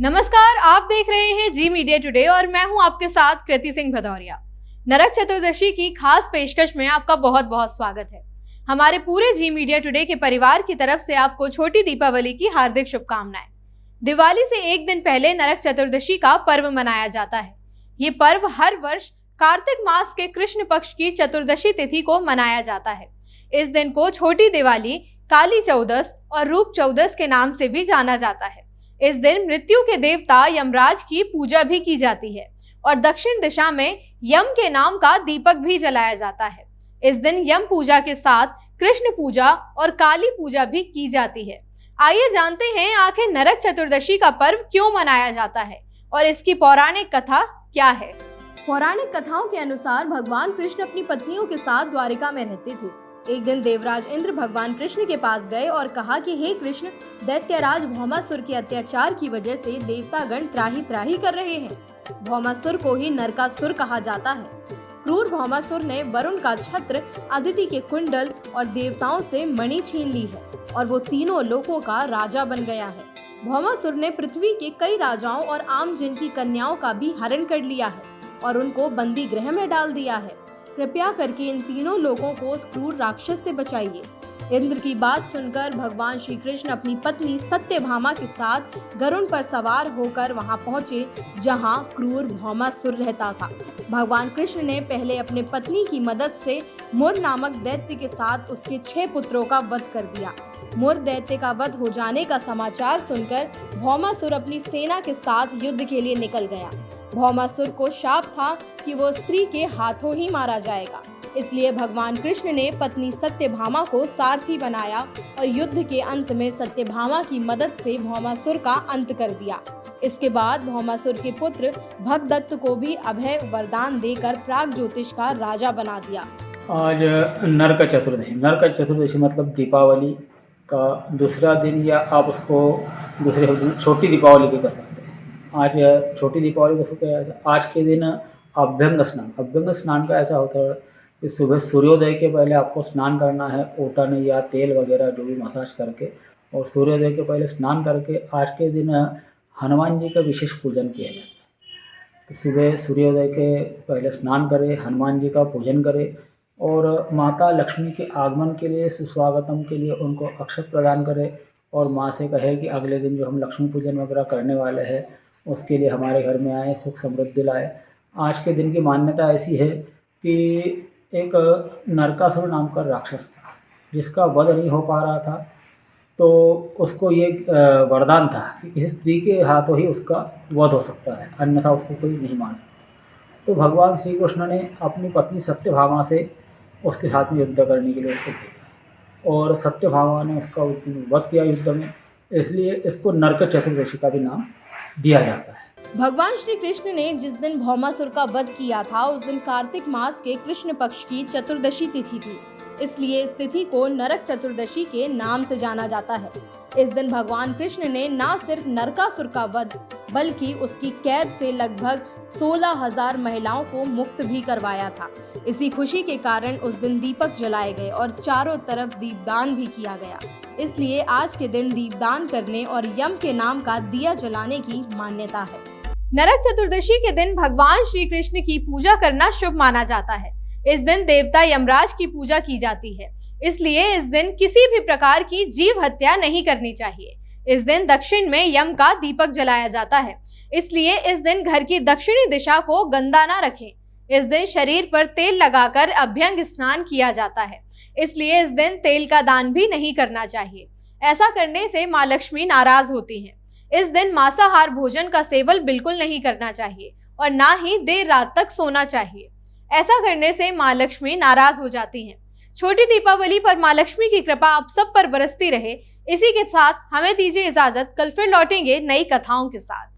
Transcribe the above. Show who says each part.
Speaker 1: नमस्कार, आप देख रहे हैं जी मीडिया टुडे और मैं हूं आपके साथ कृति सिंह भदौरिया। नरक चतुर्दशी की खास पेशकश में आपका बहुत बहुत स्वागत है। हमारे पूरे जी मीडिया टुडे के परिवार की तरफ से आपको छोटी दीपावली की हार्दिक शुभकामनाएं। दिवाली से एक दिन पहले नरक चतुर्दशी का पर्व मनाया जाता है। ये पर्व हर वर्ष कार्तिक मास के कृष्ण पक्ष की चतुर्दशी तिथि को मनाया जाता है। इस दिन को छोटी दिवाली, काली चौदस और रूप चौदस के नाम से भी जाना जाता है। इस दिन मृत्यु के देवता यमराज की पूजा भी की जाती है और दक्षिण दिशा में यम के नाम का दीपक भी जलाया जाता है। इस दिन यम पूजा के साथ कृष्ण पूजा और काली पूजा भी की जाती है। आइए जानते हैं आखिर नरक चतुर्दशी का पर्व क्यों मनाया जाता है और इसकी पौराणिक कथा क्या है। पौराणिक कथाओं के अनुसार भगवान कृष्ण अपनी पत्नियों के साथ द्वारिका में रहते थे। एक दिन देवराज इंद्र भगवान कृष्ण के पास गए और कहा कि हे कृष्ण, दैत्यराज भौमासुर के अत्याचार की वजह से देवतागण त्राही त्राही कर रहे हैं। भौमासुर को ही नरकासुर कहा जाता है। क्रूर भौमासुर ने वरुण का छत्र, अदिति के कुंडल और देवताओं से मणि छीन ली है और वो तीनों लोकों का राजा बन गया है। भौमासुर ने पृथ्वी के कई राजाओं और आम जन की कन्याओं का भी हरण कर लिया है और उनको बंदी गृह में डाल दिया है। कृपया करके इन तीनों लोगों को उस क्रूर राक्षस से बचाइए। इंद्र की बात सुनकर भगवान श्री कृष्ण अपनी पत्नी सत्यभामा के साथ गरुड़ पर सवार होकर वहां पहुंचे जहां क्रूर भौमासुर रहता था। भगवान कृष्ण ने पहले अपने पत्नी की मदद से मुर नामक दैत्य के साथ उसके 6 पुत्रों का वध कर दिया। मुर दैत्य का वध हो जाने का समाचार सुनकर भौमासुर अपनी सेना के साथ युद्ध के लिए निकल गया। भौमासुर को शाप था कि वो स्त्री के हाथों ही मारा जाएगा, इसलिए भगवान कृष्ण ने पत्नी सत्यभामा को सारथी बनाया और युद्ध के अंत में सत्यभामा की मदद से भौमासुर का अंत कर दिया। इसके बाद भौमासुर के पुत्र भगदत्त को भी अभय वरदान देकर प्राग ज्योतिष का राजा बना दिया।
Speaker 2: आज नरक चतुर्दशी मतलब दीपावली का दूसरा दिन, या आप उसको दूसरे छोटी दीपावली भी कर सकते हैं। आज छोटी दीपावली को क्या है, आज के दिन अभ्यंग स्नान का ऐसा होता है कि सुबह सूर्योदय के पहले आपको स्नान करना है, ओटन या तेल वगैरह जो भी मसाज करके, और सूर्योदय के पहले स्नान करके आज के दिन हनुमान जी का विशेष पूजन किया जाता है। तो सुबह सूर्योदय के पहले स्नान करें, हनुमान जी का पूजन करें और माता लक्ष्मी के आगमन के लिए, सुस्वागतम के लिए उनको अक्षत प्रदान करें और माँ से कहे कि अगले दिन जो हम लक्ष्मी पूजन वगैरह करने वाले हैं उसके लिए हमारे घर में आए, सुख समृद्धि लाए। आज के दिन की मान्यता ऐसी है कि एक नरकासुर नाम का राक्षस था जिसका वध नहीं हो पा रहा था, तो उसको ये वरदान था कि किसी स्त्री के हाथों ही उसका वध हो सकता है, अन्यथा उसको कोई नहीं मार सकता। तो भगवान श्री कृष्ण ने अपनी पत्नी सत्यभामा से उसके साथ में युद्ध करने के लिए उसको भेजा और सत्यभामा ने उसका वध किया युद्ध में, इसलिए इसको नरक चतुर्दशी का भी नाम दिया जाता है।
Speaker 1: भगवान श्री कृष्ण ने जिस दिन भौमासुर का वध किया था उस दिन कार्तिक मास के कृष्ण पक्ष की चतुर्दशी तिथि थी, इसलिए इस तिथि को नरक चतुर्दशी के नाम से जाना जाता है। इस दिन भगवान कृष्ण ने न सिर्फ नरकासुर का वध बल्कि उसकी कैद से लगभग 16,000 महिलाओं को मुक्त भी करवाया था। इसी खुशी के कारण उस दिन दीपक जलाए गए और चारों तरफ दीपदान भी किया गया। इसलिए आज के दिन दीपदान करने और यम के नाम का दिया जलाने की मान्यता है। नरक चतुर्दशी के दिन भगवान श्री कृष्ण की पूजा करना शुभ माना जाता है। इस दिन देवता यमराज की पूजा की जाती है, इसलिए इस दिन किसी भी प्रकार की जीव हत्या नहीं करनी चाहिए। इस दिन दक्षिण में यम का दीपक जलाया जाता है, इसलिए इस दिन घर की दक्षिणी दिशा को गंदा ना रखें। इस दिन शरीर पर तेल लगाकर अभ्यंग स्नान किया जाता है, इसलिए इस दिन तेल का दान भी नहीं करना चाहिए। ऐसा करने से माँ लक्ष्मी नाराज होती हैं। इस दिन मांसाहार भोजन का सेवन बिल्कुल नहीं करना चाहिए और ना ही देर रात तक सोना चाहिए। ऐसा करने से माँ लक्ष्मी नाराज हो जाती हैं। छोटी दीपावली पर माँ लक्ष्मी की कृपा आप सब पर बरसती रहे। इसी के साथ हमें दीजिए इजाजत, कल फिर लौटेंगे नई कथाओं के साथ।